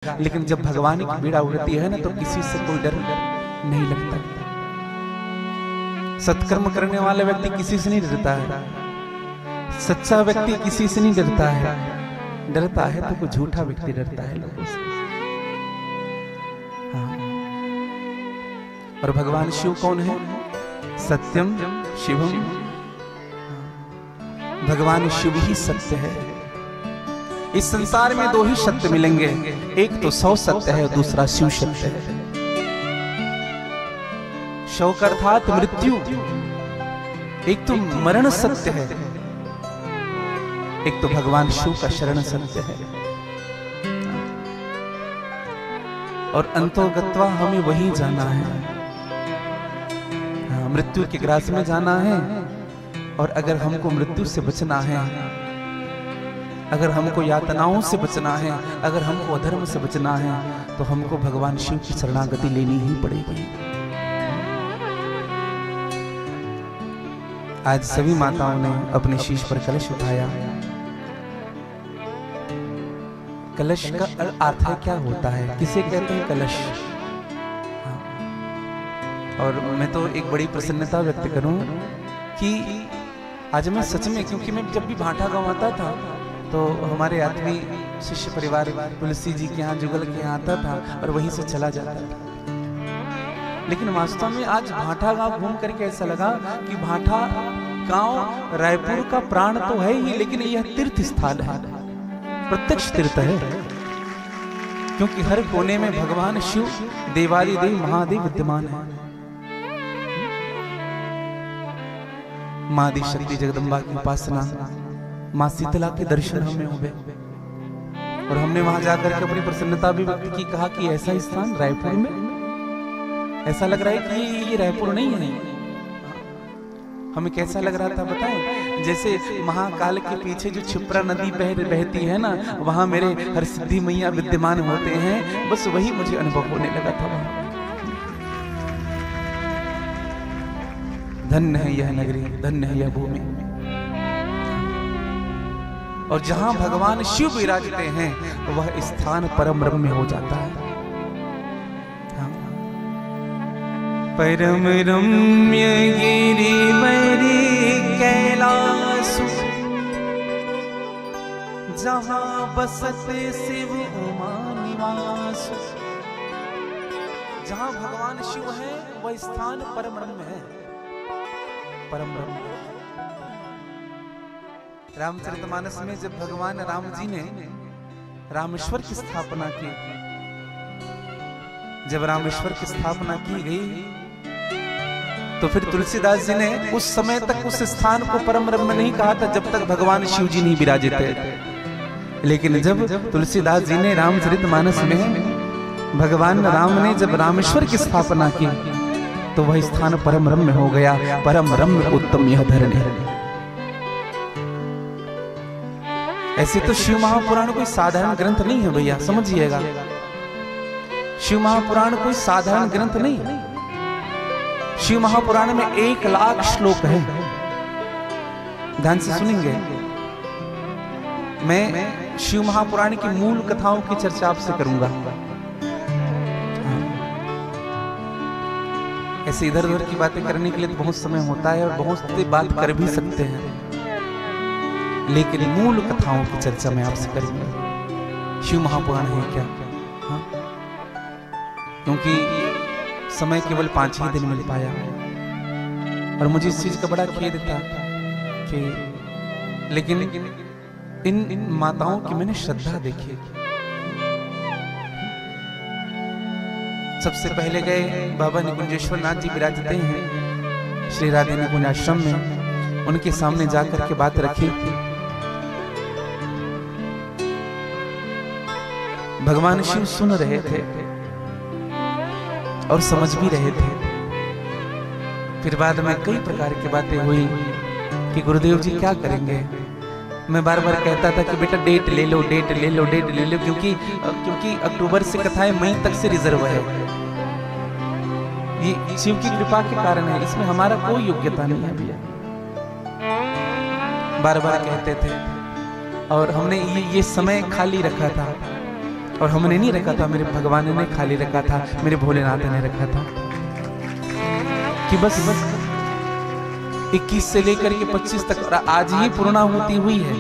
लेकिन जब भगवान की बीड़ा उड़ती है ना तो किसी से कोई डर नहीं लगता। सत्कर्म करने वाला व्यक्ति किसी से नहीं डरता है, सच्चा व्यक्ति किसी से नहीं डरता है। डरता है तो कोई झूठा व्यक्ति डरता है लोगों से। हाँ। और भगवान शिव कौन है? सत्यम शिवम। भगवान शिव ही सत्य है। इस संसार में दो ही सत्य मिलेंगे, एक तो 100 सत्य है और दूसरा शिव सत्य है। शोक अर्थात मृत्यु, एक तो मरण सत्य है, एक तो भगवान शिव का शरण सत्य है। और अंतोगत्वा हमें वहीं जाना है। हाँ, मृत्यु के ग्रास में जाना है। और अगर हमको मृत्यु से बचना है, अगर हमको यातनाओं से बचना है, अगर हमको अधर्म से बचना है, तो हमको भगवान शिव की शरणागति लेनी ही पड़ेगी। आज सभी माताओं ने अपने शीश पर कलश उठाया। कलश का अर्थ है क्या होता है, किसे कहते हैं कलश? हाँ। और मैं तो एक बड़ी प्रसन्नता व्यक्त करूं कि आज मैं सच में, क्योंकि मैं जब भी भाटा गंवाता था तो हमारे आत्मीय शिष्य परिवार तुलसी जी के यहाँ, जुगल के यहाँ आता था और वहीं से चला जाता था। लेकिन वास्तव में आज भाटा गांव घूम करके ऐसा लगा कि भाटा गांव रायपुर का प्राण तो है ही, लेकिन यह तीर्थ स्थल है, प्रत्यक्ष तीर्थ है। क्योंकि हर कोने में भगवान शिव देवादिदेव महादेव विद्यमान है। माँ आदि शक्ति जगदम्बा की उपासना, माँ शीतला के दर्शन हमें हुए और हमने वहां जाकर के अपनी प्रसन्नता भी व्यक्त की। कहा कि ऐसा स्थान रायपुर में, ऐसा लग रहा है कि ये रायपुर नहीं है। हमें कैसा लग रहा था बताएं? जैसे महाकाल के पीछे जो क्षिप्रा नदी बहती है ना, वहां मेरे हर सिद्धि मैया विद्यमान होते हैं, बस वही मुझे अनुभव होने लगा था। धन्य है यह नगरी, धन्य है यह भूमि। और जहां भगवान शिव विराजते हैं वह स्थान परम रम्य हो जाता है। हाँ। परम रम्य गिरिवरी कैलासु, जहां बसते शिव उमा निवासु। जहां भगवान शिव है वह स्थान परम रम्य है, परम रम्य। रामचरितमानस में जब भगवान राम जी ने रामेश्वर की स्थापना की, जब रामेश्वर की स्थापना की गई तो फिर तुलसीदास जी ने उस समय तक उस स्थान को परम रम्य नहीं कहा था जब तक भगवान शिव जी नहीं विराजित थे। लेकिन जब तुलसीदास जी ने रामचरितमानस में भगवान राम ने जब रामेश्वर की स्थापना की तो वह स्थान परम रम्य हो गया। परम रम्य उत्तम यह धरणी। ऐसे तो शिव महापुराण कोई साधारण ग्रंथ नहीं है भैया, समझिएगा। शिव महापुराण कोई साधारण ग्रंथ नहीं है। शिव महापुराण में 1 लाख श्लोक है। ध्यान से सुनेंगे। मैं शिव महापुराण की मूल कथाओं की चर्चा आपसे करूंगा। ऐसे इधर उधर की बातें करने के लिए तो बहुत समय होता है और बहुत से बात कर भी सकते हैं, लेकिन मूल कथाओं की चर्चा मैं आपसे करूंगा। शिव महापुराण है क्या? हाँ? क्योंकि समय केवल 5 ही दिन मिल पाया और मुझे इस चीज का बड़ा खेद था कि, लेकिन इन माताओं की मैंने श्रद्धा देखी। सबसे पहले गए बाबा निकुंजेश्वर नाथ जी विराजते हैं श्री राधे निकुंज आश्रम में, उनके सामने जाकर के बात रखी। भगवान शिव सुन रहे थे और समझ भी रहे थे। फिर बाद में कई प्रकार की बातें हुई कि गुरुदेव जी क्या करेंगे। मैं बार बार कहता था कि बेटा डेट ले लो, डेट ले लो, डेट ले लो, क्योंकि अक्टूबर से कथाएं मई तक से रिजर्व है। ये शिव की कृपा के कारण है, इसमें हमारा कोई योग्यता नहीं है भैया। बार बार कहते थे और हमने ये समय खाली रखा था और हमने नहीं रखा था, मेरे भगवान ने खाली रखा था, मेरे भोलेनाथ ने रखा था कि बस 21 से लेकर के 25 तक, और आज ही पूर्णाहुति हुई है।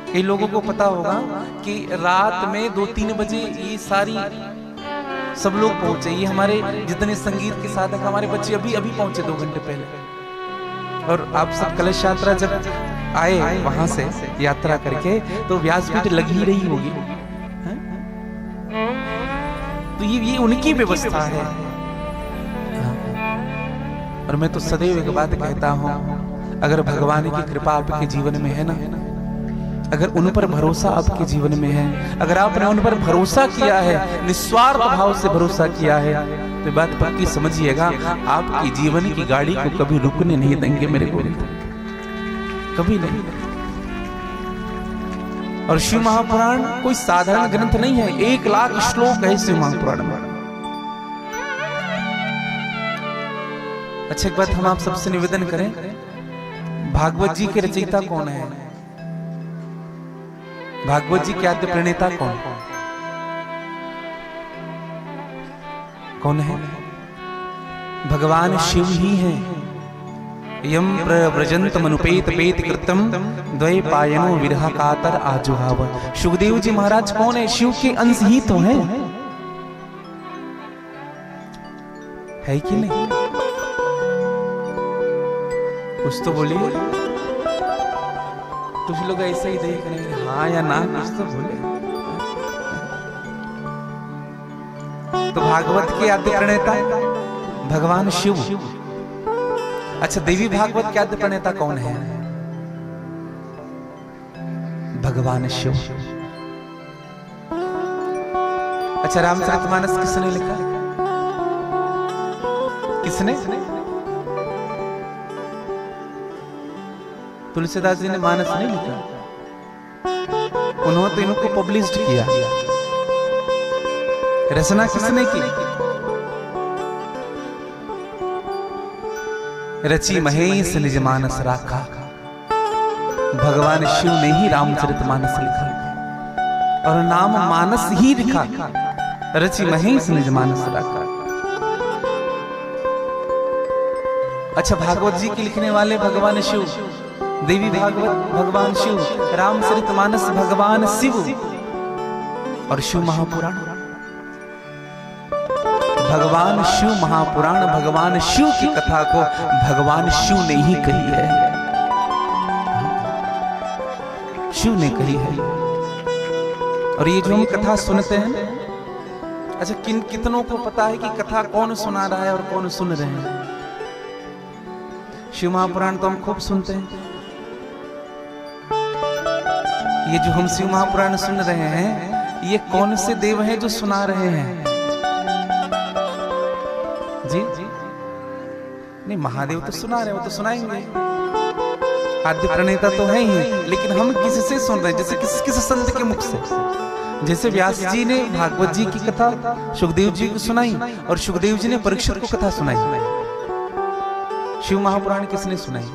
कई लोगों को पता होगा कि रात में 2-3 बजे ये सारी सब लोग पहुंचे। ये हमारे जितने संगीत के साधक, हमारे बच्चे अभी अभी पहुंचे 2 घंटे पहले। और आप सब कलश यात्रा जब आए वहां से यात्रा करके, तो व्यासपीठ लग ही रही होगी। तो ये उनकी व्यवस्था है। और मैं तो सदैव एक बात कहता हूं, अगर भगवान की कृपा आपके जीवन में है ना, अगर उन पर भरोसा आपके जीवन में है, अगर आपने उन पर भरोसा किया है, निस्वार्थ भाव से भरोसा किया है, तो बात पक्की समझिएगा, आपकी जीवन की गाड़ी को कभी रुकने नहीं देंगे मेरे गोविंद, कभी नहीं। और शिव महापुराण कोई साधारण ग्रंथ नहीं है, 1 लाख श्लोक है शिव महापुराण में। अच्छा, एक बात हम आप सबसे निवेदन करें, भागवत जी के रचयिता कौन है? भागवत जी के आद्य प्रणेता कौन है? भगवान शिव ही हैं। यम प्रव्रजंत मनुपेत पेत कृतम द्वैपायनो विरह कातर आजुहाव। सुखदेव जी महाराज कौन है? शिव के अंश ही तो हैं, है कि नहीं? कुछ तो बोलिए। कुछ लोग ऐसे ही देख रहे हैं, हाँ या ना, कुछ तो बोले। तो भागवत के आद्य प्रणेता भगवान शिव। अच्छा, देवी भागवत के आद्य प्रणेता कौन है? भगवान शिव। अच्छा, रामचरितमानस किसने लिखा? किसने? तुलसीदास जी ने मानस नहीं लिखा, उन्होंने तो इनको पब्लिश्ड किया। रचना किसने की? रची महेश निज मानस राखा। भगवान शिव ने ही रामचरितमानस लिखा और नाम मानस ही लिखा, रची महेश निज मानस राखा। अच्छा, भागवत जी के लिखने वाले भगवान शिव, देवी भागवत भगवान शिव, रामचरितमानस भगवान शिव, और शिव महापुराण भगवान शिव महापुराण, भगवान शिव की कथा को भगवान शिव ने ही कही है, शिव ने कही है। और ये जो हम कथा सुनते हैं, अच्छा कितनों को पता है कि कथा कौन सुना रहा है और कौन सुन रहे हैं? शिव महापुराण तो हम खूब सुनते हैं। ये जो हम शिव महापुराण सुन रहे हैं, ये कौन से देव हैं जो सुना रहे हैं? जी नहीं, महादेव तो सुना रहे, वो तो सुनाएंगे, आद्य प्रणेता तो है ही, लेकिन हम किससे सुन रहे हैं? जैसे किस संत के मुख से? जैसे व्यास जी ने भागवत जी की कथा सुखदेव जी को सुनाई, और सुखदेव जी ने परीक्षित को कथा सुनाई। शिव महापुराण किसने सुनाई?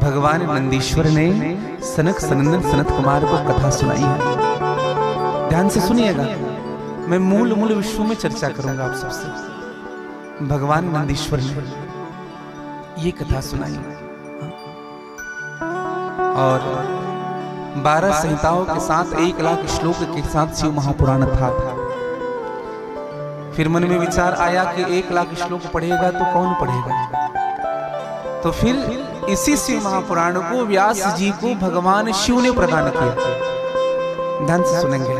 भगवान नंदीश्वर ने सनक सनंदन सनत कुमार को कथा सुनाई है। ध्यान से सुनिएगा, मैं मूल विषयों में चर्चा करूंगा आप सबसे। भगवान नंदीश्वर ने ये कथा सुनाई और 12 संहिताओं के साथ 1 लाख श्लोक के साथ शिव महापुराण था। फिर मन में विचार आया कि 1 लाख श्लोक पढ़ेगा तो कौन पढ़ेगा? तो फिर इसी शिव महापुराण को व्यास जी को भगवान शिव ने प्रदान किया। ध्यान से सुनेंगे,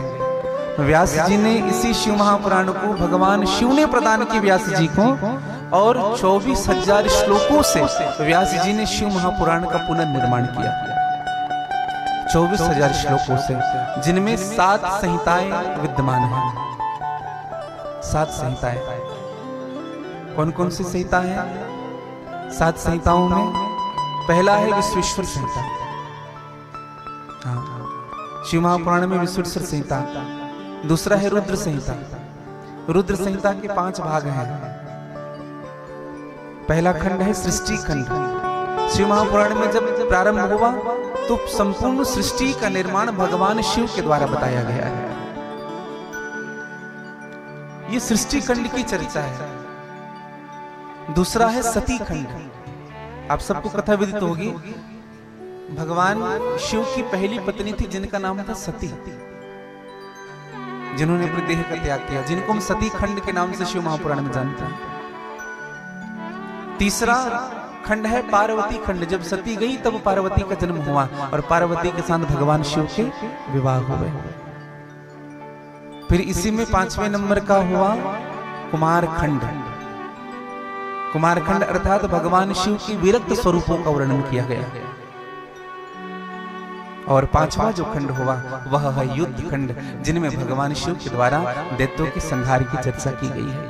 व्यास जी ने इसी शिव महापुराण को भगवान शिव ने प्रदान किया व्यास जी को, और 24,000 श्लोकों से व्यास जी ने शिव महापुराण का पुनर्निर्माण किया। 24,000 श्लोकों से, जिनमें 7 संहिताएं विद्यमान हैं। 7 संहिताएं। कौन कौन सी संहिता है? 7 संहिताओं में पहला है विश्वेश्वर संहिता। शिव महापुराण में विश्वेश्वर संहिता। दूसरा है रुद्र संहिता। रुद्र संहिता के 5 भाग हैं। पहला खंड है सृष्टि खंड। शिव महापुराण में जब प्रारंभ हुआ तो संपूर्ण सृष्टि का निर्माण भगवान शिव के द्वारा बताया गया है। ये सृष्टि खंड की चर्चा है। दूसरा है सती खंड। आप सबको कथा विदित होगी, भगवान शिव की पहली पत्नी थी जिनका नाम था सती, जिन्होंने अपने देह का त्याग किया, जिनको हम सती खंड के नाम से शिव महापुराण में जानते हैं। तीसरा खंड है पार्वती खंड। जब सती गई तब पार्वती का जन्म हुआ और पार्वती के साथ भगवान शिव के विवाह हुए। फिर इसी में 5वें नंबर का हुआ कुमार खंड। कुमार खंड अर्थात भगवान शिव की विरक्त स्वरूपों का वर्णन किया गया। और 5वां जो खंड हुआ वह है युद्ध खंड, जिनमें भगवान शिव के द्वारा दैत्यों के संहार की चर्चा की गई है।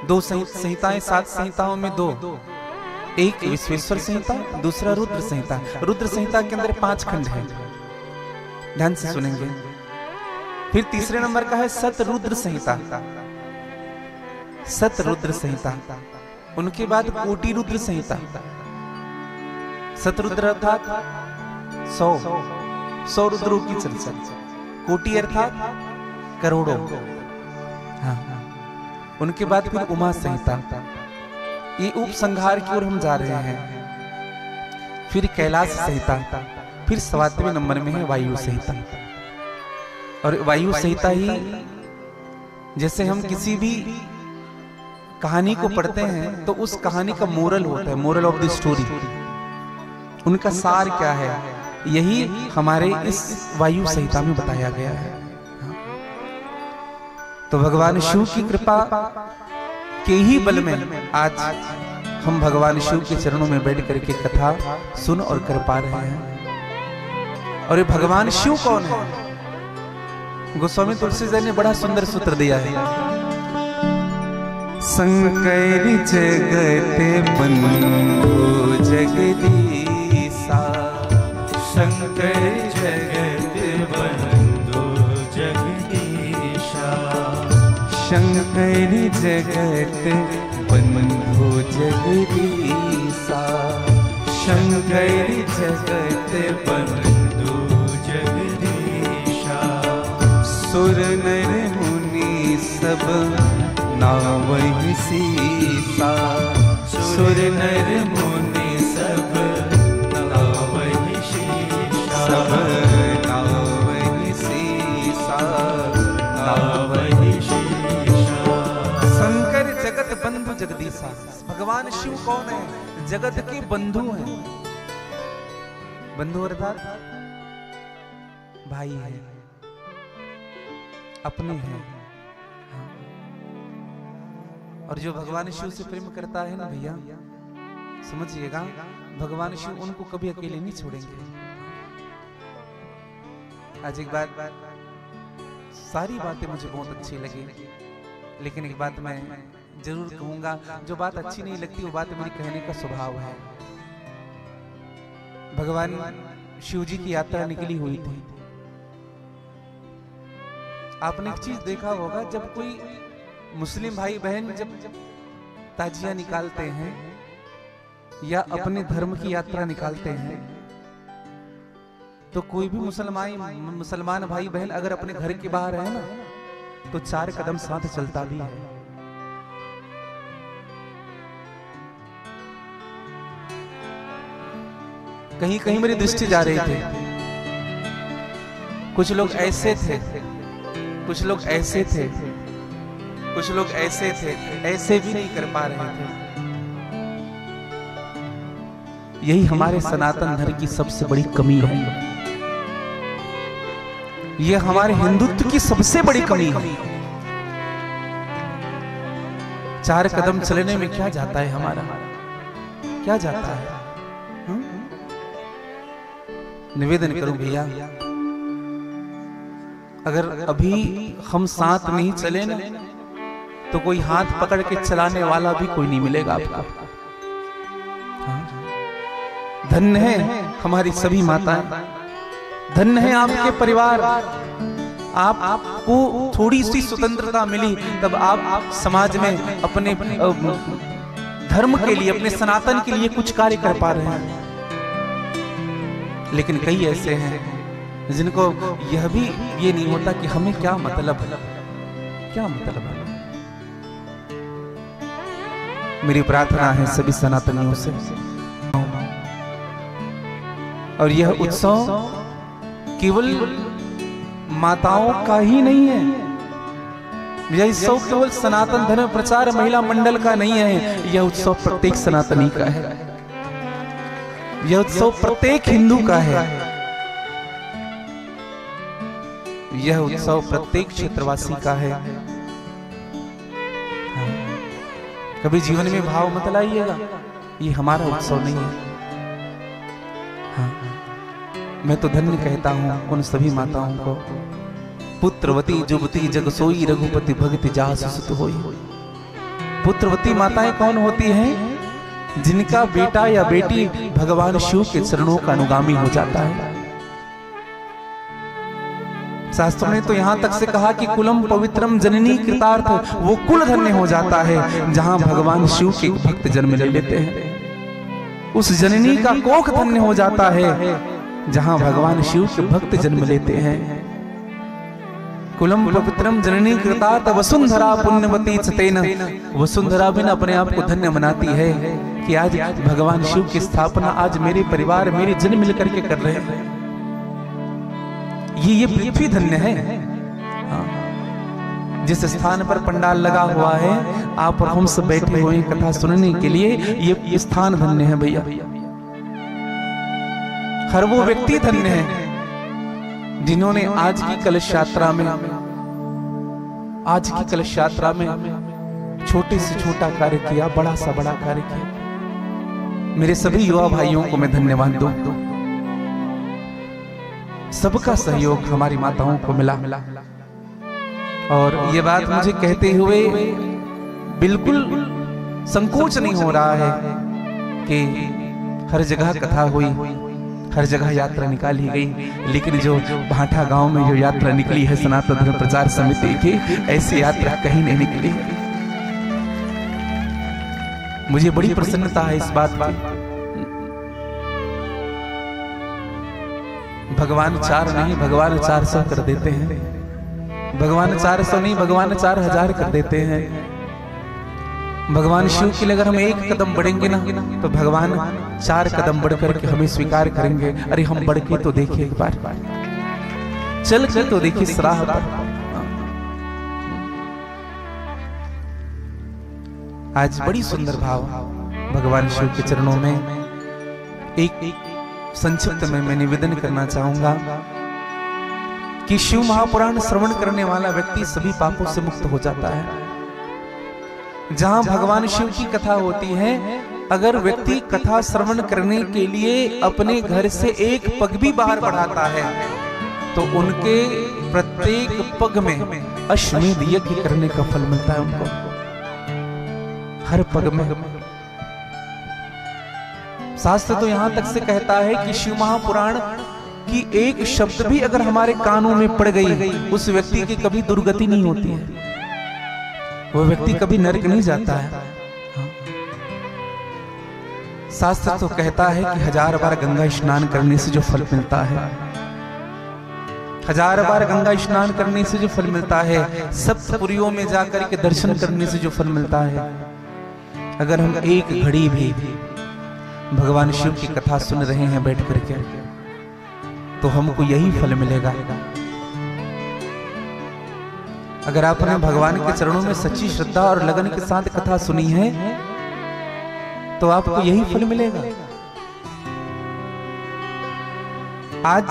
2 संहिताएं, 7 संहिताओं में 2, एक विश्वेश्वर संहिता, दूसरा रुद्र संहिता। रुद्र संहिता के अंदर 5 खंड हैं, ध्यान से सुनेंगे। फिर तीसरे नंबर का है सतरुद्र संहिता। सतरुद्र संहिता, उनके बाद कोटि रुद्र संहिता। सतरुद्र अर्थात 100 रुद्रों की चर्चा, कोटि अर्थात करोड़ों। हाँ, उनके बाद फिर उमा संहिता, ये उपसंहार की ओर हम जा रहे हैं। फिर कैलाश संहिता, फिर 7वें नंबर में है वायु संहिता। और वायु संहिता ही, जैसे हम किसी भी कहानी को पढ़ते हैं तो उस कहानी का मोरल होता है, मोरल ऑफ द स्टोरी, उनका सार क्या है, यही हमारे इस वायु संहिता में बताया गया है। तो भगवान शिव की कृपा के ही बल में आज हम भगवान शिव के चरणों में बैठ करके कथा सुन और कर पा रहे हैं। और ये भगवान शिव कौन है? गोस्वामी तुलसीदास ने बड़ा सुंदर सूत्र दिया है। शंकर जगत बंधु जगदीशा, शंकर जगत बंधु जगदीशा, शंकर जगत बंधु जगदीशा, शंकर जगत बंधु जगदीशा। सुर नर मुनि सब नावहि सीसा, सुर नर मुनि सब नावहि शीशा, सब नावहि सीसा, नावहि शीशा। शंकर जगत बंधु जगदीशा। भगवान शिव कौन है? जगत के बंधु हैं। बंधु अर्थात भाई है, अपने हैं। और जो भगवान शिव से प्रेम करता है ना भैया, समझिएगा भगवान शिव उनको कभी अकेले नहीं छोड़ेंगे। आज एक बात, सारी बातें मुझे बहुत अच्छी लगी, लेकिन एक बात मैं जरूर कहूंगा, जो बात अच्छी नहीं लगती वो बात मेरी कहने का स्वभाव है। भगवान शिव जी की यात्रा निकली हुई थी। आपने एक चीज देखा होगा, जब कोई मुस्लिम भाई बहन जब ताजिया निकालते हैं या अपने धर्म की यात्रा निकालते हैं, तो कोई भी मुसलमान भाई बहन अगर अपने घर के बाहर है ना, तो 4 कदम साथ चलता भी है। कहीं कहीं मेरी दृष्टि जा रही थी, कुछ लोग ऐसे थे, कुछ लोग ऐसे थे, कुछ लोग ऐसे थे, ऐसे भी नहीं कर पा रहे थे। यही हमारे सनातन धर्म की सबसे बड़ी कमी है। यह हमारे हिंदुत्व की सबसे बड़ी कमी है। 4 कदम चलने में क्या जाता है हमारा, क्या जाता है? निवेदन करूं भैया, अगर अभी हम साथ नहीं चले ना, तो कोई हाथ पकड़ के चलाने वाला भी कोई नहीं मिलेगा आपको। धन्य है हमारी सभी माताएं, धन्य है आपके परिवार। आपको थोड़ी सी स्वतंत्रता मिली, तब आप समाज में अपने धर्म के लिए, अपने सनातन के लिए कुछ कार्य कर पा रहे हैं। लेकिन कई ऐसे हैं जिनको यह भी ये नहीं होता कि हमें क्या मतलब है, क्या मतलब है। मेरी प्रार्थना है सभी सनातनियों से, और यह उत्सव केवल माताओं का ही नहीं है, यह उत्सव केवल सनातन धर्म प्रचार महिला मंडल का नहीं है, यह उत्सव प्रत्येक सनातनी का है, यह उत्सव प्रत्येक हिंदू का है, यह उत्सव प्रत्येक क्षेत्रवासी का है। कभी जीवन में भाव मत लाइएगा ये हमारा उत्सव नहीं है। हाँ, मैं तो धन्य कहता हूं उन सभी माताओं को, पुत्रवती जुबती जगसोई रघुपति भगति जासु सुत होई। पुत्रवती माताएं कौन होती हैं? जिनका बेटा या बेटी भगवान शिव के चरणों का अनुगामी हो जाता है। शास्त्रों ने तो यहां तक से कहा कि कुलम पवित्रम जननी कृतार्थ, वो कुल धन्य हो जाता है जहां भगवान शिव के भक्त जन्म ले लेते हैं। उस जननी का कोख धन्य हो जाता है जहां भगवान शिव के भक्त जन्म लेते हैं। कुलम पवित्रम जननी कृतार्थ वसुंधरा पुण्यवती चतेन, वसुंधरा भी अपने आप को धन्य मनाती है कि आज भगवान शिव की स्थापना आज मेरे परिवार मेरे जन मिलकर के कर रहे हैं। ये पृथ्वी धन्य है। हाँ। जिस स्थान पर पंडाल लगा हुआ है, आप और हम सब बैठे हुए कथा सुनने के लिए, ये स्थान धन्य है भैया। हर वो व्यक्ति धन्य है जिन्होंने आज की कलश यात्रा में छोटे से छोटा कार्य किया, बड़ा सा बड़ा कार्य किया। मेरे सभी युवा भाइयों को मैं धन्यवाद दूं। सबका सहयोग हमारी माताओं को मिला, और ये बात मुझे कहते हुए बिल्कुल संकोच नहीं हो रहा है कि हर जगह कथा हुई, हर जगह यात्रा निकाली गई, लेकिन जो भाठा गांव में जो यात्रा निकली है सनातन धर्म प्रचार समिति की, ऐसी यात्रा कहीं नहीं निकली। मुझे बड़ी प्रसन्नता है इस बात की। भगवान 4 नहीं, भगवान 400 कर देते हैं। भगवान 400 नहीं, भगवान 4000 कर देते हैं। भगवान शिव के लिए अगर हम एक कदम बढ़ेंगे ना, तो भगवान 4 कदम बढ़ करके हमें स्वीकार करेंगे। अरे हम बढ़ के तो देखिए, एक बार चल के तो देखिए सराह पर। आज बड़ी सुंदर भाव भगवान शिव के चरणों में। एक संक्षिप्त में मैं निवेदन करना चाहूंगा कि शिव महापुराण श्रवण करने वाला व्यक्ति सभी पापों से मुक्त हो जाता है। जहां भगवान शिव की कथा होती है, अगर व्यक्ति कथा श्रवण करने के लिए अपने घर से एक पग भी बाहर बढ़ाता है, तो उनके प्रत्येक पग में अश्वमेध यज्ञ करने का फल मिलता है उनको, हर पग में। शास्त्र तो यहां तक से कहता है कि शिव महापुराण की एक शब्द भी अगर हमारे कानों में पड़ गई, उस व्यक्ति की कभी दुर्गति नहीं होती है, वो व्यक्ति कभी नरक नहीं जाता है। शास्त्र तो कहता है कि 1000 बार गंगा स्नान करने से जो फल मिलता है, 1000 बार गंगा स्नान करने से जो फल मिलता है, सप्तपुरियों में जाकर के दर्शन करने से जो फल मिलता है, अगर हम एक घड़ी भी भगवान शिव की कथा सुन रहे हैं बैठ करके, तो हमको यही फल मिलेगा। अगर आपने भगवान के चरणों में सच्ची श्रद्धा और लगन के साथ कथा सुनी है, तो आपको यही फल मिलेगा। आज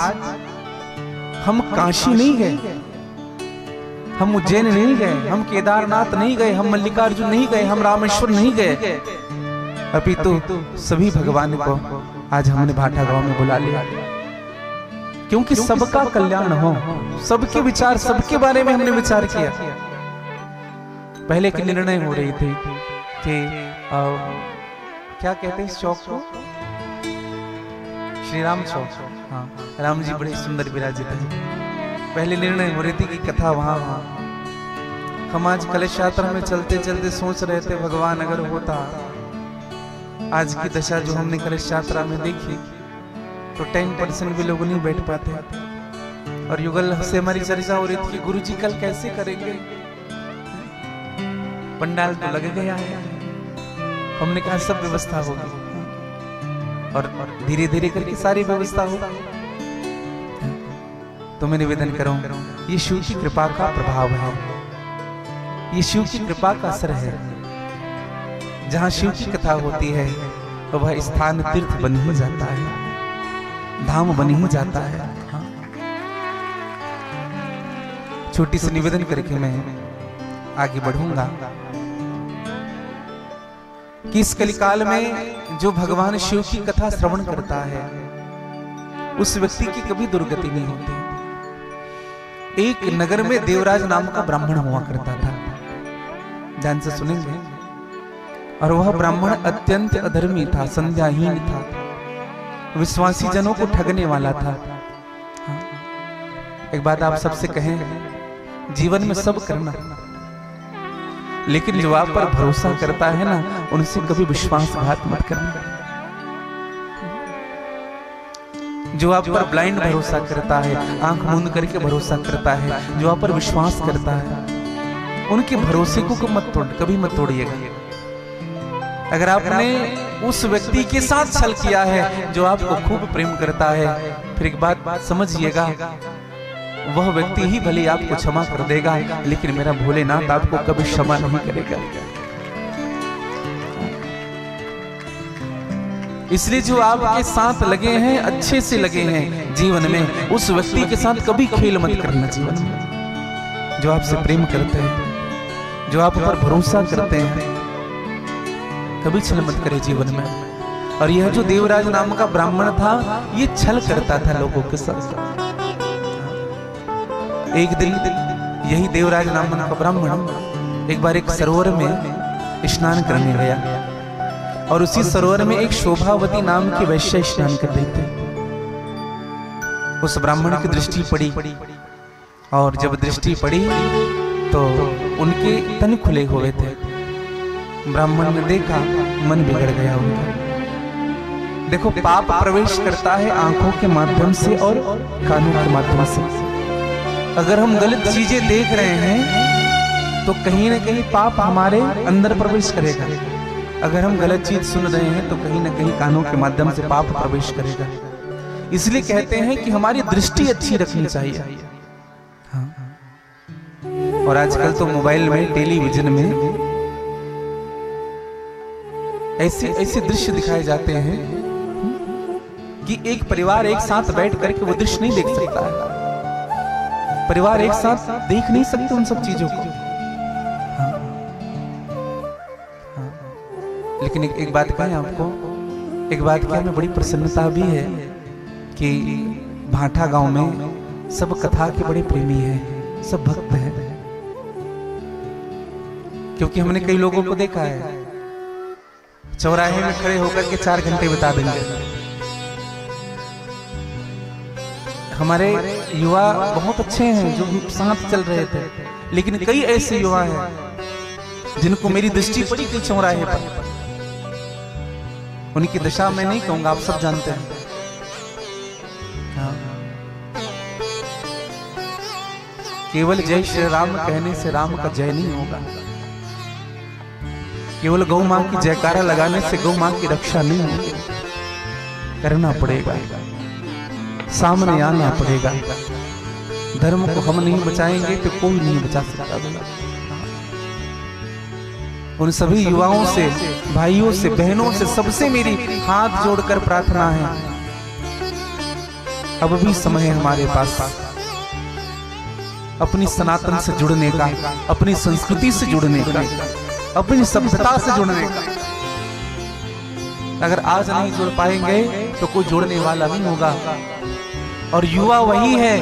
हम काशी नहीं गए, हम उज्जैन नहीं गए, हम केदारनाथ नहीं गए, हम मल्लिकार्जुन नहीं गए, हम रामेश्वर नहीं गए, अभी तो सभी भगवान को आज हमने भाठा गांव में बुला लिया, क्योंकि सबका कल्याण हो, सबके विचार, सबके बारे में हमने विचार किया। पहले के निर्णय हो रही थी कि क्या कहते हैं इस चौक को, श्री राम चौक। हाँ, राम जी बड़े सुंदर विराजित हैं। पहले निर्णय हो रही थी कि कथा वहां। हम आज कलश यात्रा में चलते चलते सोच रहे थे, भगवान अगर होता आज की दशा जो हमने कलश यात्रा में देखी, तो 10% भी लोग नहीं बैठ पाते। और युगल से हमारी चर्चा हो रही थी कि गुरुजी कल कैसे करेंगे, पंडाल तो लग गया है। हमने कहा सब व्यवस्था होगी और धीरे धीरे करके सारी व्यवस्था होगी। तो मैं निवेदन करूं, ये शिव की कृपा का प्रभाव है, ये शिव की कृपा का असर है। जहां शिव की कथा होती है तो वह स्थान तीर्थ बन ही जाता है, धाम बन ही जाता है। छोटी सी निवेदन करके मैं आगे बढ़ूंगा कि इस कलिकाल में जो भगवान शिव की कथा श्रवण करता है उस व्यक्ति की कभी दुर्गति नहीं होती। एक नगर में देवराज नाम का ब्राह्मण हुआ करता था, ध्यान से सुनेंगे। और वह ब्राह्मण अत्यंत अधर्मी था, संध्याहीन था, विश्वासी जनों को ठगने वाला था। एक बात आप सबसे कहें, जीवन में सब करना, लेकिन जो आप पर भरोसा करता है ना, उनसे कभी विश्वासघात मत करना। जो आप पर ब्लाइंड भरोसा करता है, आंख मूंद करके भरोसा करता है, जो आप पर विश्वास करता है, उनके भरोसे को कभी मत तोड़िएगा। अगर आपने उस व्यक्ति के साथ छल किया है जो आपको खूब प्रेम करता है, फिर एक बात समझिएगा, वह व्यक्ति ही भले आपको क्षमा कर देगा, लेकिन मेरा भोलेनाथ आपको कभी क्षमा नहीं करेगा। इसलिए जो आपके साथ लगे हैं, अच्छे से लगे हैं जीवन में, उस व्यक्ति के साथ कभी खेल मत करना जीवन में। जो आपसे प्रेम करते हैं, जो आप पर भरोसा करते हैं, कभी छल मत करे जीवन में। और यह जो देवराज नाम का ब्राह्मण था, ये छल करता था लोगों के साथ। एक दिन यही देवराज नाम का ब्राह्मण एक बार एक सरोवर में स्नान करने गया, और उसी सरोवर में एक शोभावती नाम की वैश्य स्नान कर रही थी। उस ब्राह्मण की दृष्टि पड़ी, और जब दृष्टि पड़ी तो उनके तन खुले हुए थे। ब्राह्मण ने देखा, मन बिगड़ गया उनका। देखो, पाप प्रवेश करता है आंखों के माध्यम से और कानों के माध्यम से। अगर हम गलत चीजें देख रहे हैं तो कहीं ना कहीं पाप हमारे अंदर प्रवेश करेगा। अगर हम गलत चीज सुन रहे हैं तो कहीं ना कहीं कानों के माध्यम से पाप प्रवेश करेगा। इसलिए कहते हैं कि हमारी दृष्टि अच्छी रखनी चाहिए। हाँ। और आजकल तो मोबाइल में, टेलीविजन में ऐसे दृश्य दिखाए जाते हैं कि एक परिवार एक साथ बैठ करके वो दृश्य नहीं देख सकता है। परिवार एक साथ देख नहीं सकते उन सब चीजों को। हाँ। हाँ। लेकिन एक बात कहें आपको, एक बात क्या में बड़ी प्रसन्नता भी है कि भाटा गांव में सब कथा के बड़े प्रेमी हैं, सब भक्त हैं। क्योंकि हमने कई लोगों को देखा है, चौराहे में खड़े होकर के 4 घंटे बिता देंगे। हमारे युवा बहुत अच्छे हैं जो साथ चल रहे थे, लेकिन कई ऐसे युवा हैं जिनको मेरी दृष्टि पड़ी थी चौराहे पर। उनकी दशा मैं नहीं कहूंगा, आप सब जानते हैं। हाँ। केवल जय श्री राम कहने से राम का जय नहीं होगा, केवल गौ मां की जयकारा लगाने से गौ मां की रक्षा नहीं होगी। करना पड़ेगा, सामने आना पड़ेगा। धर्म को हम नहीं बचाएंगे तो कोई नहीं बचा सकता। उन सभी युवाओं से, भाइयों से, बहनों से, सबसे मेरी हाथ जोड़कर प्रार्थना है, अब भी समय है हमारे पास अपनी सनातन से जुड़ने का, अपनी संस्कृति से जुड़ने का, अपनी सभ्यता से जुड़ने का। अगर आज नहीं जुड़ पाएंगे तो कोई जोड़ने वाला नहीं होगा। और युवा वही है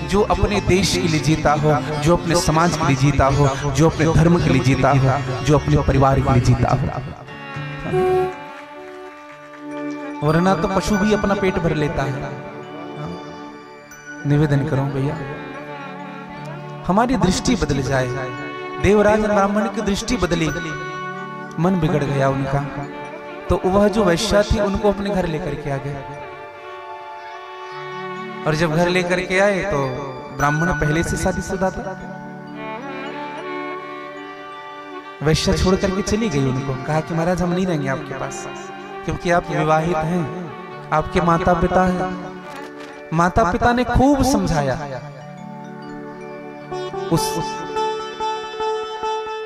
जो अपने देश के लिए जीता हो, जो अपने समाज के लिए जीता हो, जो अपने धर्म के लिए जीता हो, जो अपने परिवार के लिए जीता हो। वरना तो पशु भी अपना पेट भर लेता है। निवेदन करो भैया, हमारी दृष्टि बदल जाए। देवराज ब्राह्मण की दृष्टि बदली, मन बिगड़ गया उनका। तो वह जो वैश्या थी उनको अपने घर लेकर के आ गए। और जब घर लेकर के आए तो ब्राह्मण पहले से शादीशुदा था। वैश्या छोड़ करके चली गई उनको, कहा कि महाराज हम नहीं रहेंगे आपके पास, क्योंकि आप विवाहित हैं, आपके माता पिता हैं। माता पिता ने खूब समझाया उस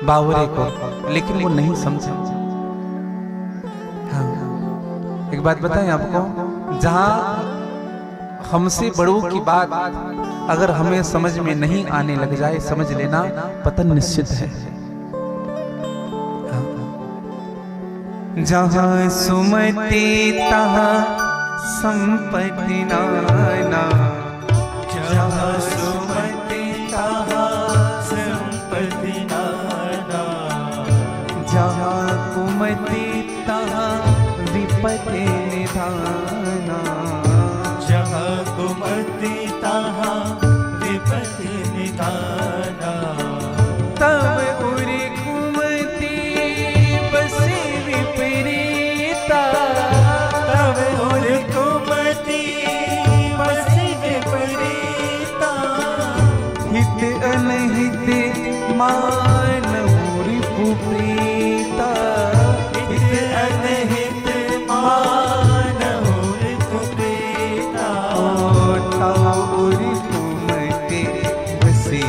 बावरे को, लेकिन वो नहीं समझा। हाँ, एक बात बताएं आपको, जहां हमसे बड़ों की बात अगर हमें समझ में नहीं आने लग जाए, समझ लेना पतन निश्चित है। जहां सुमति तहां संपत्ति नाना, जहाँ सुमति तहाँ संपत्ति नाना, जहां कुमति तहां विपत्ति निधाना, जहाँ कुमति तहाँ विपत्ति निधाना। तब उरे कुमति बसे विपरीता, तब और कुमति बसी विपरीता, हित अनहित मानव रिपुप्रीता, हित अनहित मानव रिपुप्रीता। तब उरे कुमति बसे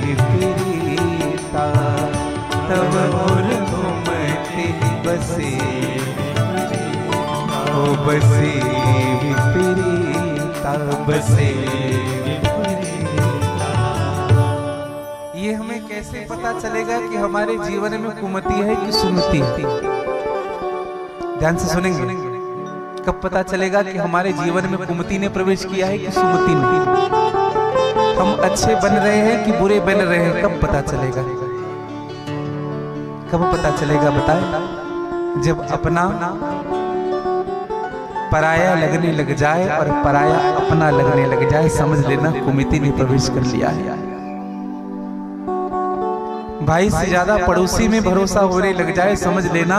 विपरीता, तब और कुमति बसे ओ बसे विपरीता, बसे। ये हमें कैसे पता चलेगा कि हमारे जीवन में कुमति है कि सुमति है? ध्यान से सुनेंगे। कब पता चलेगा कि हमारे जीवन में कुमति ने प्रवेश किया है कि सुमति ने? हम अच्छे बन रहे हैं कि बुरे बन रहे हैं, कब पता चलेगा? कब पता चलेगा बताएं? जब अपना पराया लगने लग जाए और पराया अपना लगने लग जाए, समझ लेना कुमति ने प्रवेश कर लिया है। भाई से ज्यादा पड़ोसी में भरोसा होने लग जाए, समझ लेना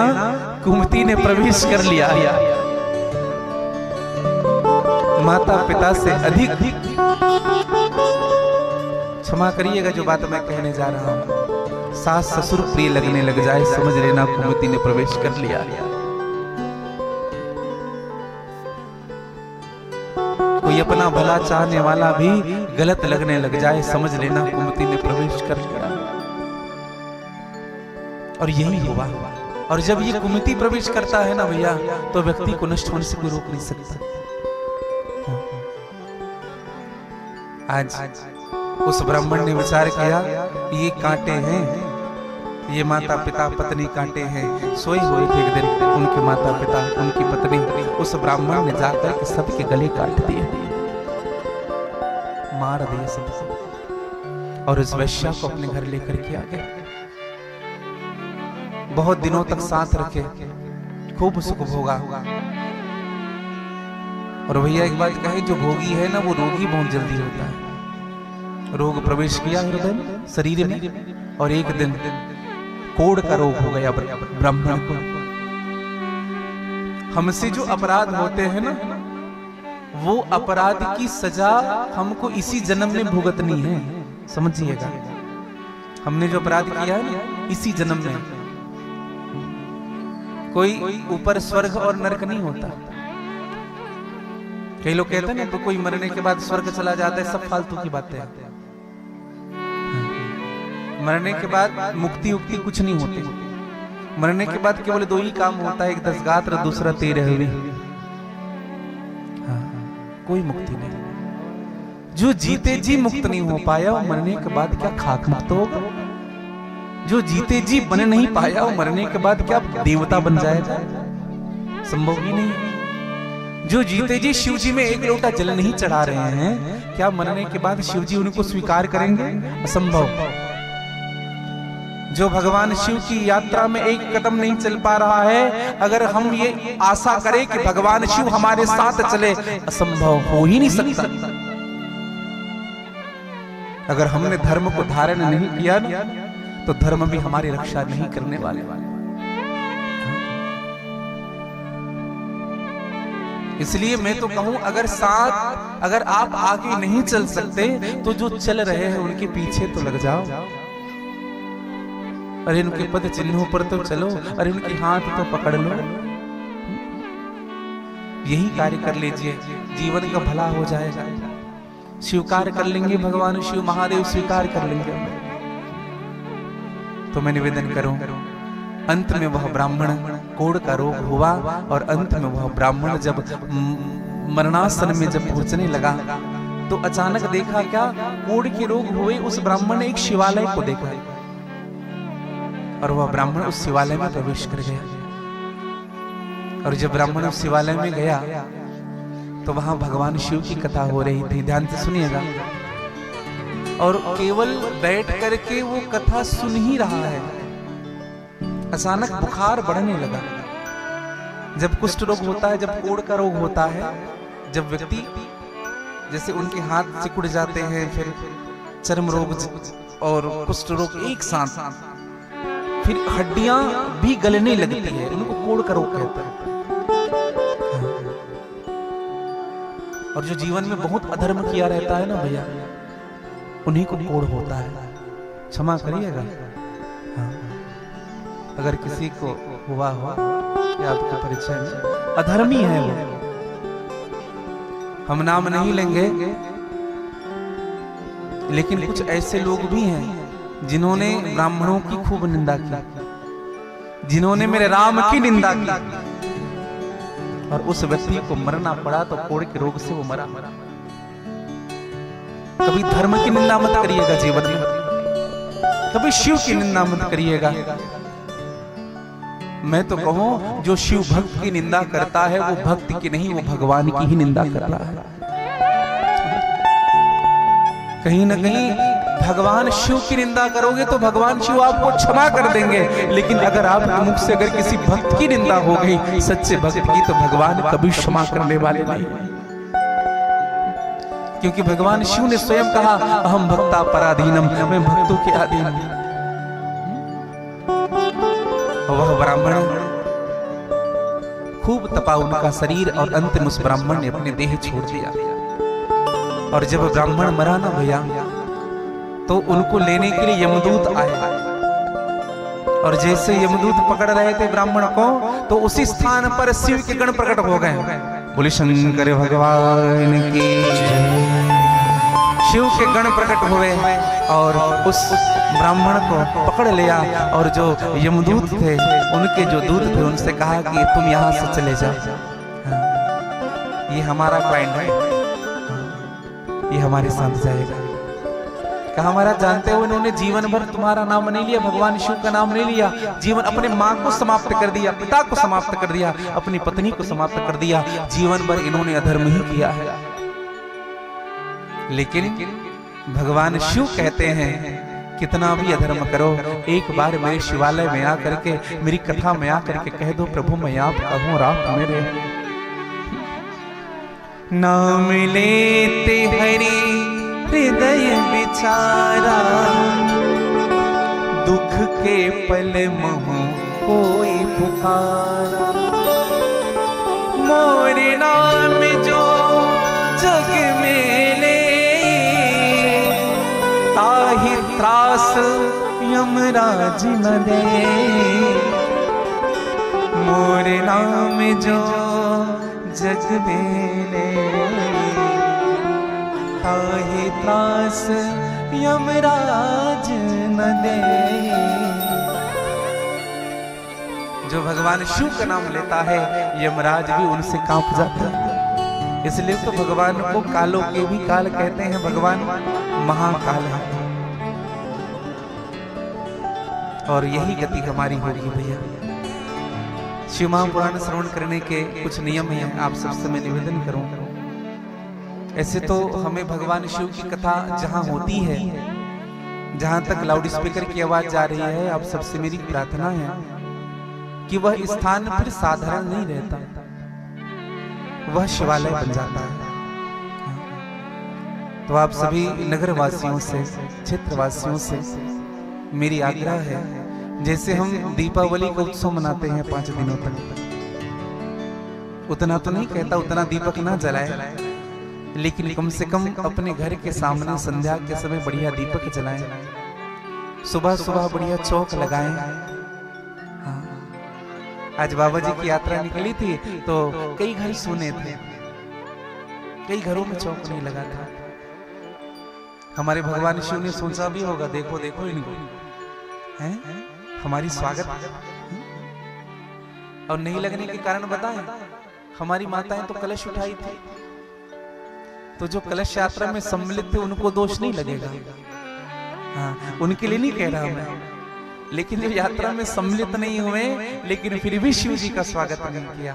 कुमति ने प्रवेश कर लिया है। माता पिता से अधिक, क्षमा करिएगा जो बात मैं कहने जा रहा हूं, सास ससुर प्रिय लगने लग जाए, समझ लेना कुमति ने प्रवेश कर लिया है। कोई अपना भला चाहने वाला भी गलत लगने लग जाए, समझ लेना कुमति ने प्रवेश कर लिया। और यही हुआ। और जब ये कुमति प्रवेश करता है ना भैया, तो व्यक्ति को नष्ट होने से कोई रोक नहीं सकता। आज उस ब्राह्मण ने विचार किया, ये कांटे हैं, ये माता पिता पत्नी कांटे हैं। सोए हुए थे एक दिन उनके माता पिता, उनकी पत्नी। उस ब्राह्मण ने जाकर के सबके गले काट दिए, मार दिए सबको, और उस वैश्या को अपने घर लेकर के आ गए। बहुत दिनों तक साथ रखे, खूब सुख भोगा। और भैया एक बात कहे, जो भोगी है ना वो रोगी बहुत जल्दी होता है। रोग प्रवेश किया हृदय में, शरीर में, और एक दिन कोढ़ का रोग हो गया ब्राह्मण को। हमसे जो अपराध होते हैं ना, वो अपराध की सजा हमको इसी जन्म में भुगतनी है, समझिएगा। हमने जो अपराध किया है ना, इसी जन्म में। कोई ऊपर स्वर्ग और नरक नहीं होता। कई लोग कहते हैं ना, तो कोई मरने के बाद स्वर्ग चला जाता है, सब फालतू की बातें हैं। मरने के बाद मुक्ति उक्ति कुछ नहीं होती। मरने के बाद केवल दो ही काम होता है, एक 10 गात्र, दूसरा 13वीं। कोई मुक्ति नहीं। जो जीते जी मुक्त नहीं हो पाया, वो मरने के बाद क्या खाक मुक्त होगा? जो जीते जी बन नहीं पाया, वो मरने के बाद क्या देवता बन जाएगा? संभव ही नहीं। जो जीते जी शिव जी में एक लोटा जल नहीं चढ़ा रहे हैं, क्या मरने के बाद शिव जी उनको स्वीकार करेंगे? असंभव। जो भगवान शिव की यात्रा में एक कदम नहीं चल पा रहा है, अगर हम ये आशा करें कि भगवान शिव हमारे साथ चले, असंभव, हो ही नहीं सकता। अगर हमने धर्म को धारण नहीं किया ना, तो धर्म भी हमारी रक्षा नहीं करने वाले। इसलिए मैं तो कहूं, अगर आप आगे नहीं चल सकते तो जो चल रहे हैं उनके पीछे तो लग जाओ। अरे उनके पद चिन्हों पर तो चलो, अरे उनके हाथ तो पकड़ लो। यही कार्य कर लीजिए, जीवन का भला हो जाएगा। स्वीकार कर लेंगे, भगवान शिव महादेव स्वीकार कर लेंगे। तो मैं निवेदन करूं, अंत में वह ब्राह्मण कोढ़ का रोग हुआ और अंत में वह ब्राह्मण जब मरणासन में जब पहुंचने लगा तो अचानक देखा क्या, कोढ़ के रोग हुए उस ब्राह्मण ने एक शिवालय को देखा और वह ब्राह्मण उस शिवालय में प्रवेश कर गया। और जब ब्राह्मण उस शिवालय में गया तो वहां भगवान शिव की कथा हो रही थी। ध्यान से सुनिएगा। और केवल बैठ करके वो कथा सुन ही रहा है, अचानक बुखार बढ़ने लगा। जब कुष्ठ रोग होता है, जब कोढ़ का रोग होता है, जब व्यक्ति जैसे उनके हाथ सिकुड़ जाते हैं, फिर चर्म रोग और कुष्ठ रोग एक साथ, फिर हड्डियां भी गलने लगती है, उनको कोढ़ का रोग कहते हैं। और जो जीवन में बहुत अधर्म किया रहता है ना भैया, उन्हीं को कोढ़ होता है। क्षमा करिएगा। हाँ। अगर किसी को हुआ हो या आपके परिचय में अधर्मी है वो, हम नाम नहीं लेंगे, लेकिन कुछ ऐसे लोग भी हैं जिन्होंने ब्राह्मणों की खूब निंदा की, जिन्होंने मेरे राम की निंदा की, और उस व्यक्ति को मरना पड़ा तो कोढ़ के रोग से वो मरा। कभी धर्म की निंदा मत करिएगा जीवन में, कभी शिव की निंदा मत करिएगा। मैं तो कहूं, जो शिव भक्त की निंदा करता है वो भक्ति की नहीं, वो भगवान की ही निंदा कर रहा है। कहीं ना कहीं भगवान शिव की निंदा करोगे तो भगवान शिव आपको क्षमा कर देंगे, लेकिन अगर आपके मुख से अगर किसी भक्त की निंदा हो गई, सच्चे भक्त की, तो भगवान कभी क्षमा करने वाले नहीं। क्योंकि भगवान शिव ने स्वयं कहा, अहम भक्ता पराधीनम, मैं भक्तों के अधीन हूं। वह ब्राह्मण खूब तपा उनका शरीर और अंत में उस ब्राह्मण ने अपने देह छोड़ दिया। और जब ब्राह्मण मरा ना भैया, तो उनको लेने के लिए यमदूत आए, और जैसे यमदूत पकड़ रहे थे ब्राह्मण को, तो उसी स्थान पर शिव के गण प्रकट हो गए। बोले शंकर भगवान की। शिव के गण प्रकट हुए और उस ब्राह्मण को पकड़ लिया, और जो यमदूत थे, उनके जो दूत थे, उनसे कहा कि तुम यहाँ से चले जाओ, ये हमारा क्लाइंट है, ये हमारे साथ जाएगा। कहा महाराज, जानते हो इन्होंने जीवन भर तुम्हारा नाम नहीं लिया, भगवान शिव का नाम नहीं लिया, जीवन अपने माँ को समाप्त कर दिया, पिता को समाप्त कर दिया, अपनी पत्नी को समाप्त कर दिया, जीवन भर इन्होंने अधर्म ही किया है। लेकिन भगवान शिव कहते हैं, कितना भी अधर्म करो, एक बार मेरे शिवालय में आकर के, मेरी कथा में आकर के कह दो, प्रभु मैं आपका हूं और आप मेरे। नाम लेते हरि हृदय विचारा, दुख के पल मोह कोई पुकारा, मोरे नाम जो जग में ले, ताहि त्रास यमराज न दे, मोरे नाम जो जग में ले, ताहि त्रास यमराज न दे। जो भगवान शिव का नाम लेता है, यमराज भी उनसे कांप जाता है। इसलिए तो भगवान को कालों के भी काल कहते हैं, भगवान महाकाल है। और यही गति हमारी होगी भैया। शिव महापुराण श्रवण करने के कुछ नियम हैं, आप सबसे मैं निवेदन करूं। ऐसे तो हमें भगवान शिव की कथा जहां होती है, जहां तक लाउड स्पीकर की आवाज जा रही है, आप सबसे मेरी प्रार्थना है कि वह स्थान फिर साधारण नहीं रहता, वह शिवालय बन जाता है। तो आप सभी नगर वासियों से, क्षेत्रवासियों से मेरी आग्रह है, जैसे हम दीपावली का उत्सव मनाते हैं 5 दिनों तक, उतना तो नहीं कहता उतना दीपक ना जलाए, लेकिन कम से कम अपने घर के सामने संध्या के समय बढ़िया दीपक जलाएं, सुबह सुबह बढ़िया चौक लगाएं। हाँ। आज बाबा जी की यात्रा निकली थी तो कई घर सुने थे, कई घरों में चौक नहीं लगा था। हमारे भगवान शिव ने सोचा भी होगा, देखो देखो इनको हैं हमारी स्वागत, और नहीं लगने के कारण बताएं, हमारी माताएं तो कलश उठाई थी, तो जो कलश यात्रा में सम्मिलित थे उनको दोष नहीं लगेगा। हाँ, उनके लिए नहीं कह रहा मैं, लेकिन जो यात्रा में सम्मिलित नहीं हुए लेकिन फिर भी शिव जी का स्वागत नहीं किया,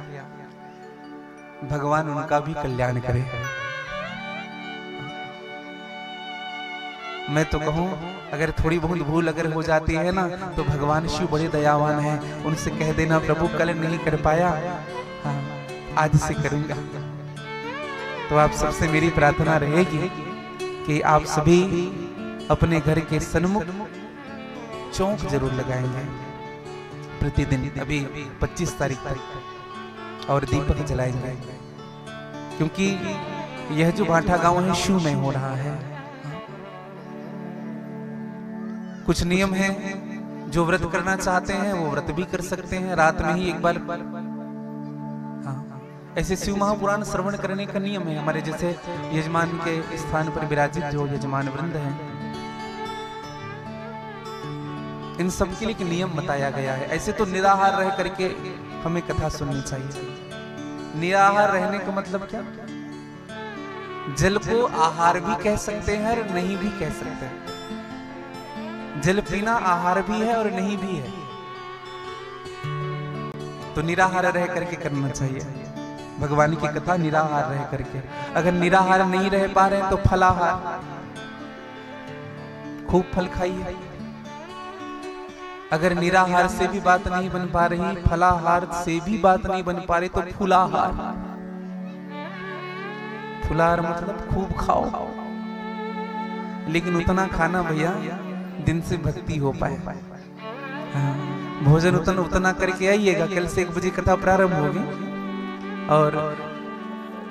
भगवान उनका भी कल्याण करे। मैं तो कहूं अगर थोड़ी बहुत भूल अगर हो जाती है ना तो भगवान शिव बड़े दयावान हैं, उनसे कह देना प्रभु कल नहीं कर पाया, हाँ, आज से करूंगा। तो आप सबसे मेरी प्रार्थना रहेगी कि आप सभी अपने घर के सन्मुख चौक जरूर लगाएंगे प्रतिदिन, अभी 25 तारीख तक, और दीपक जलाएंगे, क्योंकि यह जो बांटा गांव है शिव में हो रहा है। कुछ नियम है, जो व्रत करना चाहते हैं वो व्रत भी कर सकते हैं, रात में ही एक बार। हाँ, ऐसे शिव महापुराण श्रवण करने का नियम है। हमारे जैसे यजमान के स्थान पर विराजित जो यजमान वृंद हैं, इन सब के लिए एक नियम बताया गया है। ऐसे तो निराहार रह करके हमें कथा सुननी चाहिए। निराहार रहने का मतलब क्या? जल को आहार भी कह सकते हैं और नहीं भी कह सकते हैं। जल पीना आहार भी है और नहीं भी है, तो निराहार रह करके करना चाहिए भगवान की कथा, निराहार रह करके। अगर निराहार नहीं रह पा रहे हैं तो फलाहार, खूब फल खाइए। अगर निराहार से भी बात नहीं बन पा रही, फलाहार से भी बात नहीं बन पा रही, तो फुलाहार। फुलाहार मतलब खूब खाओ, लेकिन उतना खाना भैया दिन से भक्ति हो पाए। हाँ, भोजन उतना करके आइएगा। कल से 1 बजे कथा प्रारंभ होगी, और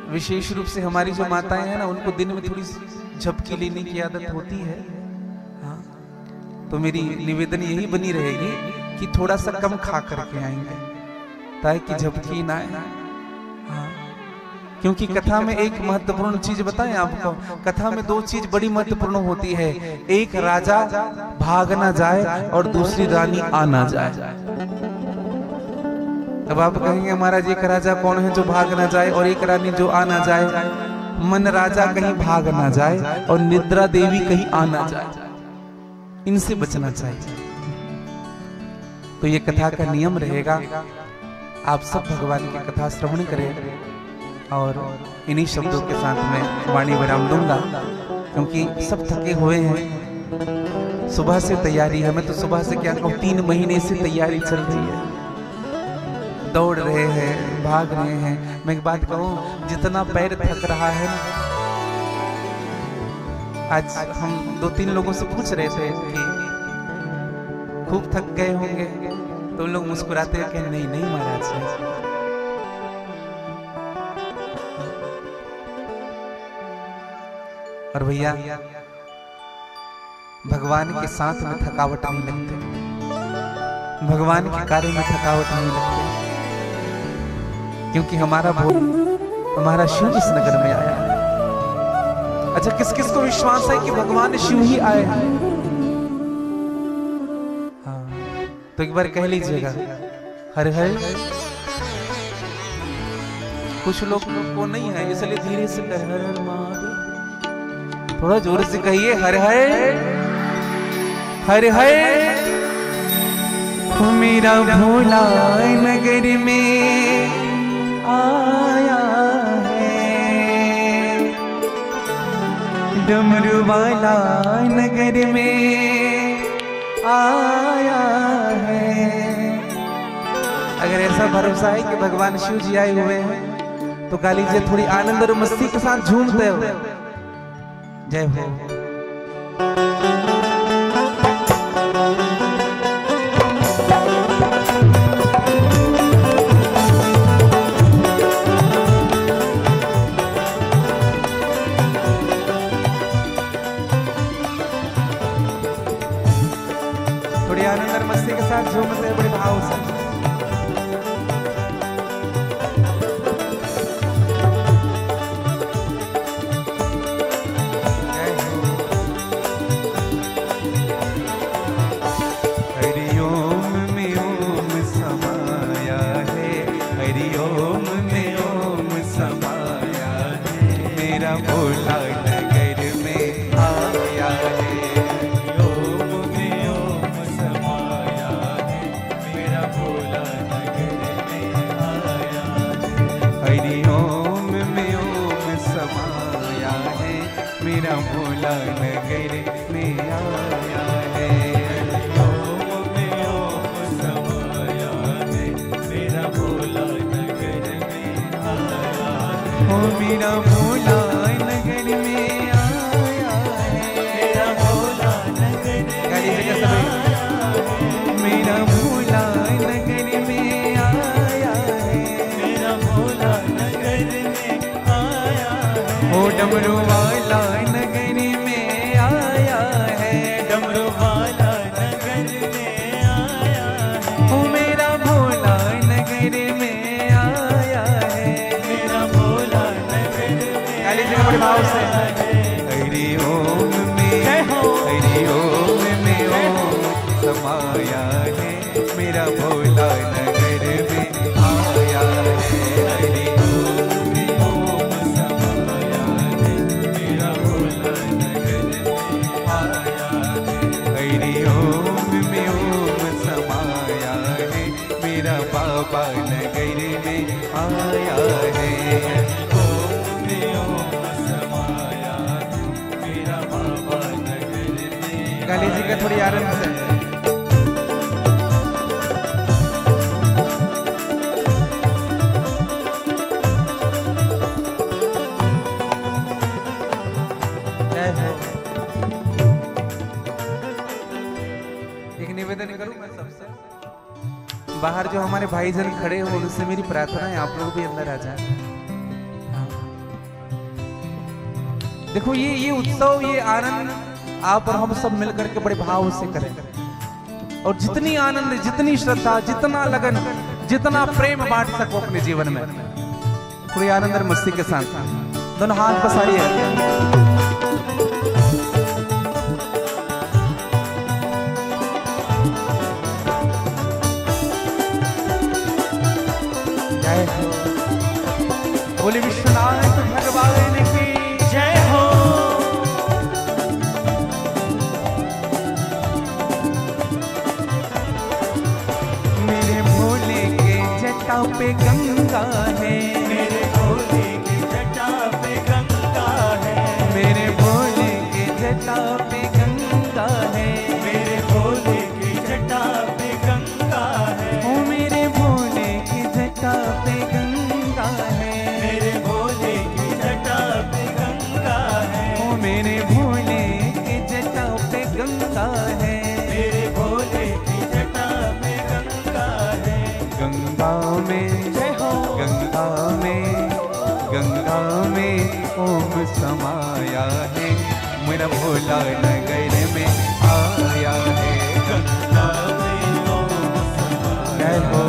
विशेष रूप से हमारी जो माताएं हैं ना, उनको दिन में थोड़ी झपकी लेने की आदत होती है। हाँ, तो मेरी निवेदन यही बनी रहेगी कि थोड़ा सा कम खा करके आएंगे ताकि झपकी ना आए। हाँ, क्योंकि कथा में एक महत्वपूर्ण चीज बताएं आपको, कथा में 2 चीज बड़ी महत्वपूर्ण होती है। एक राजा भाग ना जाए और दूसरी रानी आ ना जाए। अब आप कहेंगे महाराज एक राजा कौन है जो भाग ना जाए और एक रानी जो आ ना जाए? मन राजा कहीं भाग ना जाए और निद्रा देवी कहीं आ ना जाए, इनसे बचना चाहिए। तो ये कथा का नियम रहेगा, आप सब भगवान की कथा श्रवण करें। और इन्हीं शब्दों के साथ में वाणी विराम दूंगा, क्योंकि सब थके हुए हैं। सुबह से तैयारी है, मैं तो सुबह से क्या कहूँ 3 महीने से तैयारी चल रही है, दौड़ रहे हैं, भाग रहे हैं। मैं एक बात कहूँ, जितना पैर थक रहा है, आज हम 2-3 लोगों से पूछ रहे थे कि खूब थक गए होंगे, तो उन लोग मुस्कुराते हैं कि नहीं नहीं महाराज, और भैया भगवान के साथ में थकावट नहीं लगती, भगवान के कार्य में थकावट नहीं लगती, क्योंकि हमारा शिव इस नगर में आया है। अच्छा, किस किस को विश्वास है कि भगवान शिव ही आए हैं? हाँ, तो एक बार कह लीजिएगा हर हर। कुछ लोग को नहीं है, इसलिए धीरे से कह हर हर महादेव। थोड़ा जोर से कहिए हर हर हर हर। मेरा भोला नगर में आया है, डमरू वाला नगर में आया है। अगर ऐसा भरोसा है कि भगवान शिव जी आए हुए हैं तो गा लीजिए थोड़ी आनंद और मस्ती के साथ झूमते हुए जय हो। झूमते बड़े भाव से। हरिओम में ओम समाया है, हरिओम में ओम समाया है, मेरा भोला नगर में आया है। ओम में ओम समाया है, मेरा भोला नगर में आया है। हरिओम में ओम समाया है, मेरा भोला नगर में आया है। ओम में ओम समाया है, मेरा भोला नगर में आया है। ओ मेरा भोला नगर में आया है, मेरा भोला नगर गाली से में कैसे भाई? आया है। मेरा भोला नगर में आया है। मेरा भोला नगर में आया है। ओ डमरू वाला नगर में आया है। डमरू वाला नगर में आया है। ओ मेरा भोला नगर में आया है। मेरा भोला नगर में गाली से बड़े भाव से। आया है। हरि ओम में, जय हो। हरि ओम में ओम समाया है, मेरा भोला नगर में आया है। हरि ओम में ओम समाया है, मेरा भोला नगर में आया है। हरि ओम में ओम समाया है, मेरा बाबा नगर में आया है। ओम में ओम समाया है, मेरा बाबा नगर में गाली जी का थोड़ी आराम से। जय हो। एक निवेदन करूं मैं सबसे, बाहर जो हमारे भाईजन खड़े हो उनसे मेरी प्रार्थना है आप लोग भी अंदर आ जाए। हाँ। देखो ये उत्सव, ये आनंद आप और हम सब मिलकर के बड़े भाव से करें, और जितनी आनंद, जितनी श्रद्धा, जितना लगन, जितना प्रेम बांट सको अपने जीवन में, थोड़ी आनंद और मस्ती के साथ दोनों हाथ पसारिए। जय हो। बोले विश्वनाथ भगवान की जय हो। मेरे भोले के जटा पे गंगा है, मेरे भोले की जटा पे गंगा है। मेरे भोले के जटा पे गंगा है। मेरे भोले की जटा पे गंगा है। ओ मेरे भोले के जटा पे गंगा है। मेरे भोले की जटा पे गंगा है। ओ मेरे भोले के जटा पे गंगा है। मेरे भोले की जटा पे गंगा है। गंगा में, जय हो। गंगा में, गंगा में ओम समाया है, मेरा भोला नगर में आया है। गंगा में ओम समाया जय हो।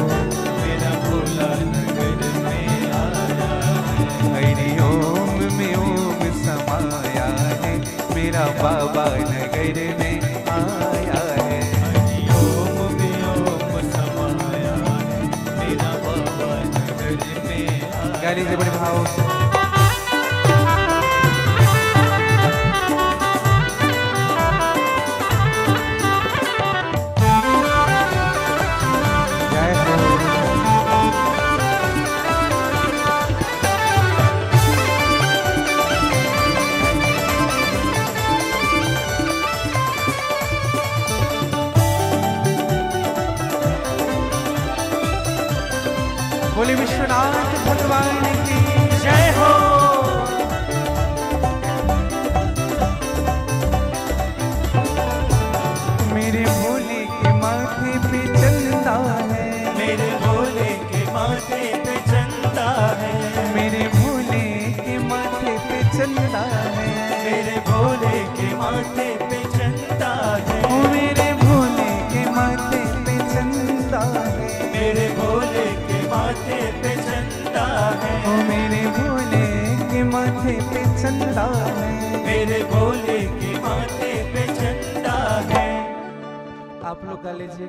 मेरा भोला नगर में आया है। हरि ओम में ओम समाया है, मेरा बाबा नगर में आया है। ओम में ओम समाया है, मेरा बाबा नगर में आया। गाली से बड़े भाव से। जय हो। बोले विश्वनाथ भगवान की जय हो। मेरे भोले के माथे पे चंदा है। मेरे भोले के माथे पे चंदा है। मेरे भोले के माथे पे चंदा है। मेरे भोले के माथे पे चंदा है। ओ मेरे भोले के माथे पे चंदा माथे पे चंदा है, मेरे भोले के माथे पे झंडा है। आप लोग गा लीजिए।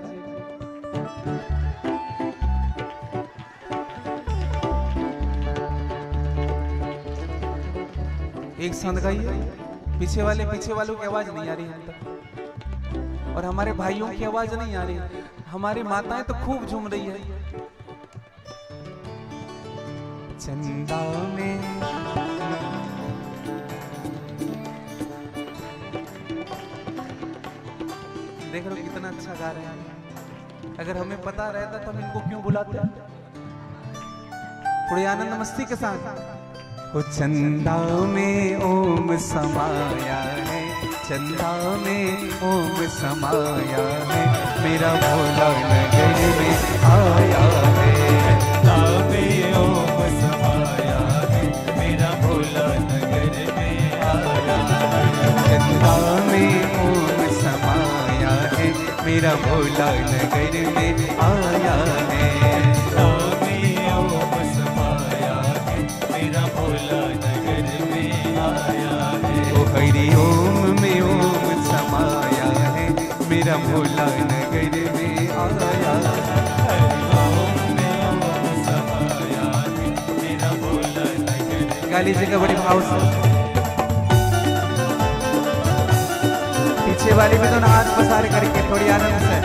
एक साथ गाइए। पीछे वालों की आवाज नहीं आ रही हम तक, और हमारे भाइयों की आवाज नहीं आ रही। हमारी माताएं तो खूब झूम रही है। चंदा में देख रहे हो कितना अच्छा गा रहे हैं। अगर हमें पता रहता तो हम इनको क्यों बुलाते। थोड़ी आनंद मस्ती के साथ। हो चंदा में ओम समाया है, चंदा में ओम समाया है, मेरा भोला नगर में आया है। चंदा में ओम समाया है, मेरा भोला नगर में आया है। चंदा में ओम समाया है, मेरा भोला नगर में आया है। चंदा में ओम समाया है, मेरा भोला नगर में आया है। ओ हरि ओम में ओम समाया है, मेरा भोला नगर में आया है। ओम में ओम समाया है, मेरा भोला नगर में। गा लीजिएगा बड़े भाव से। पीछे वाली भी तो ना हाथ पसारे करके थोड़ी आनंद से।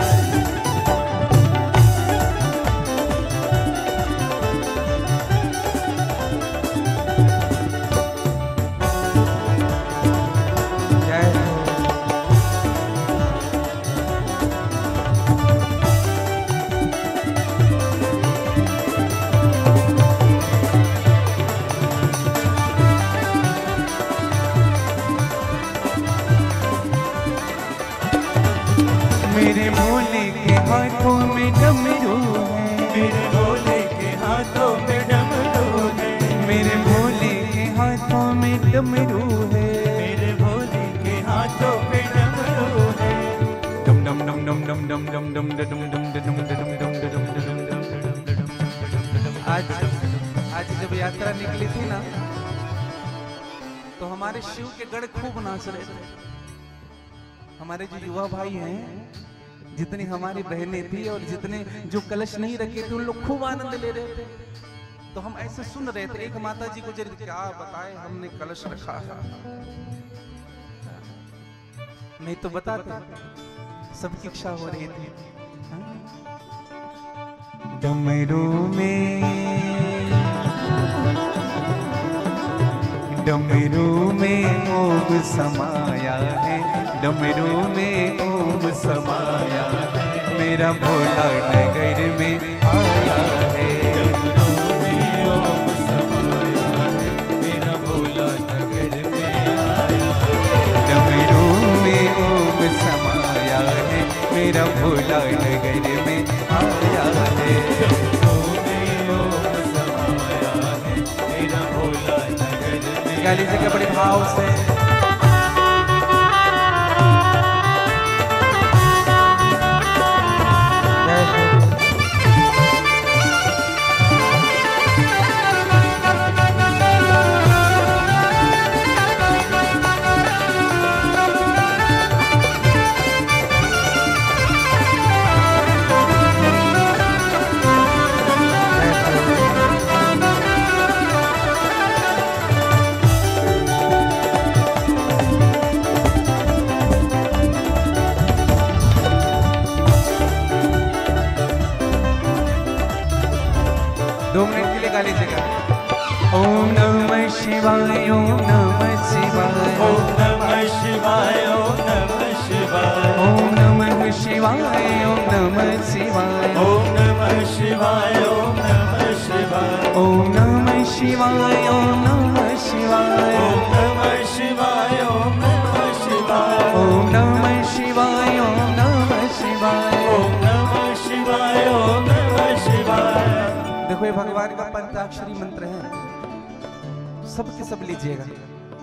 जय हो। मेरे भोले के हाथों में डमरू है, मेरे भोले के हाथों में डमरू है। मेरे भोले के हाथों में डमरू है। मेरे भोले के हाथों में डमरू है। डम डम डम डम डम डम डम डम डम डम डम डम डम डम डम डम। आज जब यात्रा निकली थी ना, तो हमारे शिव के गढ़ खूब नाच रहे थे। हमारे जो युवा भाई हैं, जितनी हमारी बहनें थी और जितने जो कलश नहीं रखे थे, उन लोग खूब आनंद ले रहे थे। तो हम ऐसे सुन रहे थे। एक माता जी को जरा क्या बताए, हमने कलश रखा है। नहीं तो बताते, सबकी इच्छा हो रही थी। डमरू में ओम समाया है, डमरू में ओम समाया है, मेरा भोला नगर में आया है। डमरू में ओम समाया है, मेरा भोला नगर में आया है। डमरू में ओम समाया है, मेरा भोला नगर में आया है। डमरू में ओम समाया है, मेरा भोला नगर में। गा लीजिएगा बड़े भाव से। ओम नमः शिवाय, ओम नमः शिवाय, ओम नमः शिवाय, ओम नमः शिवाय, ओम नमः शिवाय, ओम नमः शिवाय, ओम नमः शिवाय, ओम नमः शिवाय, ओम नमः शिवाय, ओम नमः शिवाय, ओम नमः शिवाय, ओम नमः शिवाय, ओम नमः शिवाय, ओम नमः शिवाय, ओम नमः शिवाय, ओम नमः शिवाय। देखो ये भगवान का पंचाक्षरी मंत्र है, सबके सब लीजिएगा।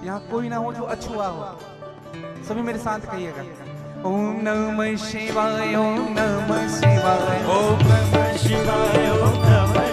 यहाँ कोई ना हो जो अछुआ हो, सभी मेरे साथ कहिएगा। ओम नमः शिवाय, ओम नमः शिवाय, ओम नमः शिवाय, ओम नमः